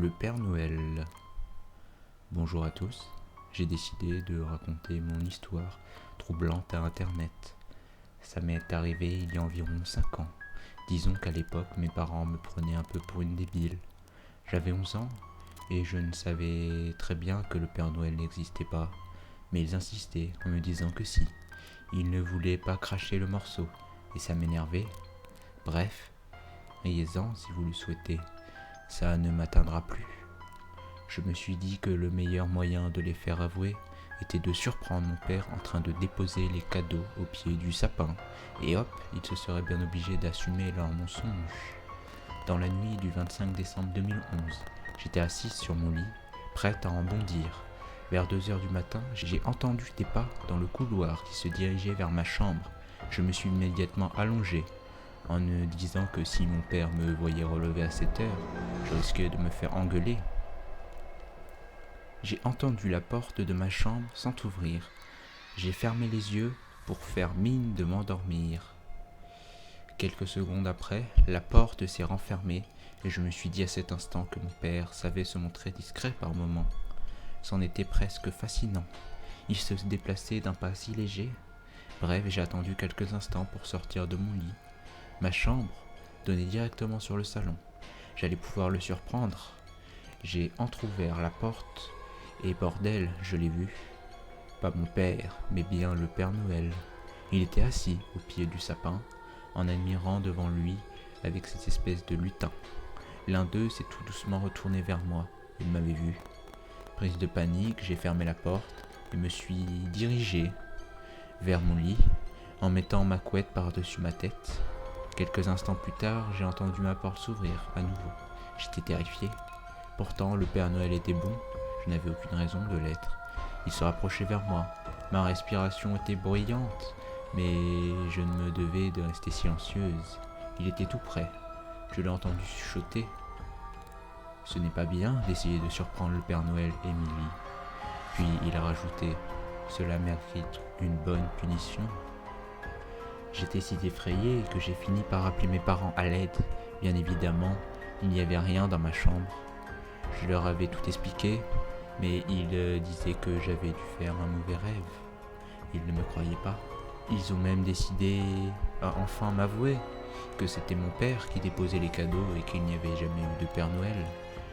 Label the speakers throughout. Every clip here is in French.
Speaker 1: Le Père Noël. Bonjour à tous, j'ai décidé de raconter mon histoire troublante à Internet. Ça m'est arrivé il y a environ 5 ans. Disons qu'à l'époque, mes parents me prenaient un peu pour une débile. J'avais 11 ans et je ne savais très bien que le Père Noël n'existait pas, mais ils insistaient en me disant que si. Ils ne voulaient pas cracher le morceau et ça m'énervait. Bref, riez-en si vous le souhaitez, ça ne m'atteindra plus. Je me suis dit que le meilleur moyen de les faire avouer était de surprendre mon père en train de déposer les cadeaux au pied du sapin, et hop, il se serait bien obligé d'assumer leur mensonge. Dans la nuit du 25 décembre 2011, j'étais assise sur mon lit, prête à en bondir. Vers 2 heures du matin, j'ai entendu des pas dans le couloir qui se dirigeaient vers ma chambre. Je me suis immédiatement allongé, en me disant que si mon père me voyait relever à cette heure, je risquais de me faire engueuler. J'ai entendu la porte de ma chambre s'entr'ouvrir. J'ai fermé les yeux pour faire mine de m'endormir. Quelques secondes après, la porte s'est renfermée et je me suis dit à cet instant que mon père savait se montrer discret par moments. C'en était presque fascinant. Il se déplaçait d'un pas si léger. Bref, j'ai attendu quelques instants pour sortir de mon lit. Ma chambre donnait directement sur le salon. J'allais pouvoir le surprendre. J'ai entrouvert la porte et bordel, je l'ai vu. Pas mon père, mais bien le Père Noël. Il était assis au pied du sapin, en admirant devant lui avec cette espèce de lutin. L'un d'eux s'est tout doucement retourné vers moi. Il m'avait vu. Prise de panique, j'ai fermé la porte et me suis dirigé vers mon lit en mettant ma couette par-dessus ma tête. Quelques instants plus tard, j'ai entendu ma porte s'ouvrir à nouveau. J'étais terrifié. Pourtant, le Père Noël était bon. Je n'avais aucune raison de l'être. Il se rapprochait vers moi. Ma respiration était bruyante, mais je ne me devais de rester silencieuse. Il était tout près. Je l'ai entendu chuchoter. Ce n'est pas bien d'essayer de surprendre le Père Noël, Émilie. Puis il a rajouté, cela mérite une bonne punition. J'étais si effrayé que j'ai fini par appeler mes parents à l'aide. Bien évidemment, il n'y avait rien dans ma chambre. Je leur avais tout expliqué, mais ils disaient que j'avais dû faire un mauvais rêve. Ils ne me croyaient pas. Ils ont même décidé à enfin m'avouer que c'était mon père qui déposait les cadeaux et qu'il n'y avait jamais eu de Père Noël.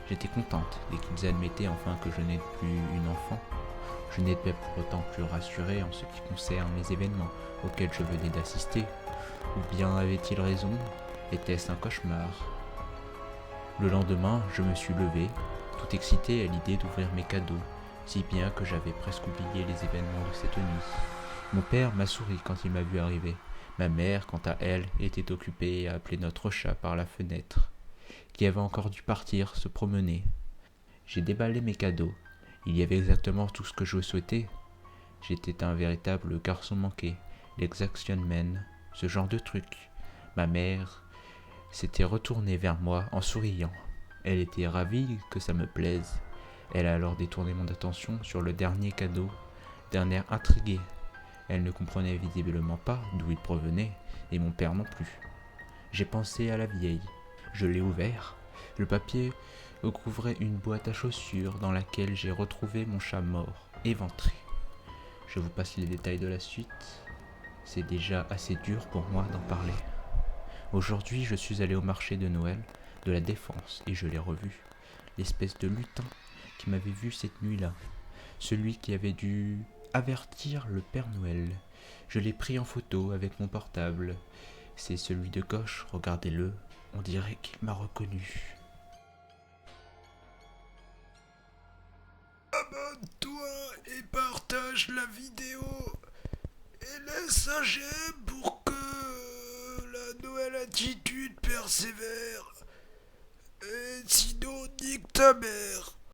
Speaker 1: J'étais contente dès qu'ils admettaient enfin que je n'étais plus une enfant. Je n'étais pour autant plus rassurée en ce qui concerne les événements auxquels je venais d'assister. Ou bien avait-il raison? Était-ce un cauchemar? Le lendemain, je me suis levé, tout excité à l'idée d'ouvrir mes cadeaux, si bien que j'avais presque oublié les événements de cette nuit. Mon père m'a souri quand il m'a vu arriver. Ma mère, quant à elle, était occupée à appeler notre chat par la fenêtre, qui avait encore dû partir se promener. J'ai déballé mes cadeaux. Il y avait exactement tout ce que je souhaitais. J'étais un véritable garçon manqué, l'exaction man, ce genre de truc. Ma mère s'était retournée vers moi en souriant. Elle était ravie que ça me plaise. Elle a alors détourné mon attention sur le dernier cadeau, d'un air intrigué. Elle ne comprenait visiblement pas d'où il provenait, et mon père non plus. J'ai pensé à la vieille. Je l'ai ouvert. Le papier recouvrait une boîte à chaussures dans laquelle j'ai retrouvé mon chat mort, éventré. Je vous passe les détails de la suite. C'est déjà assez dur pour moi d'en parler. Aujourd'hui, je suis allé au marché de Noël de la Défense et je l'ai revu. L'espèce de lutin qui m'avait vu cette nuit-là. Celui qui avait dû avertir le Père Noël. Je l'ai pris en photo avec mon portable. C'est celui de gauche, regardez-le. On dirait qu'il m'a reconnu.
Speaker 2: Abonne-toi et partage la vidéo. Et laisse un j'aime pour que la Noël attitude persévère. Et sinon, nique ta mère.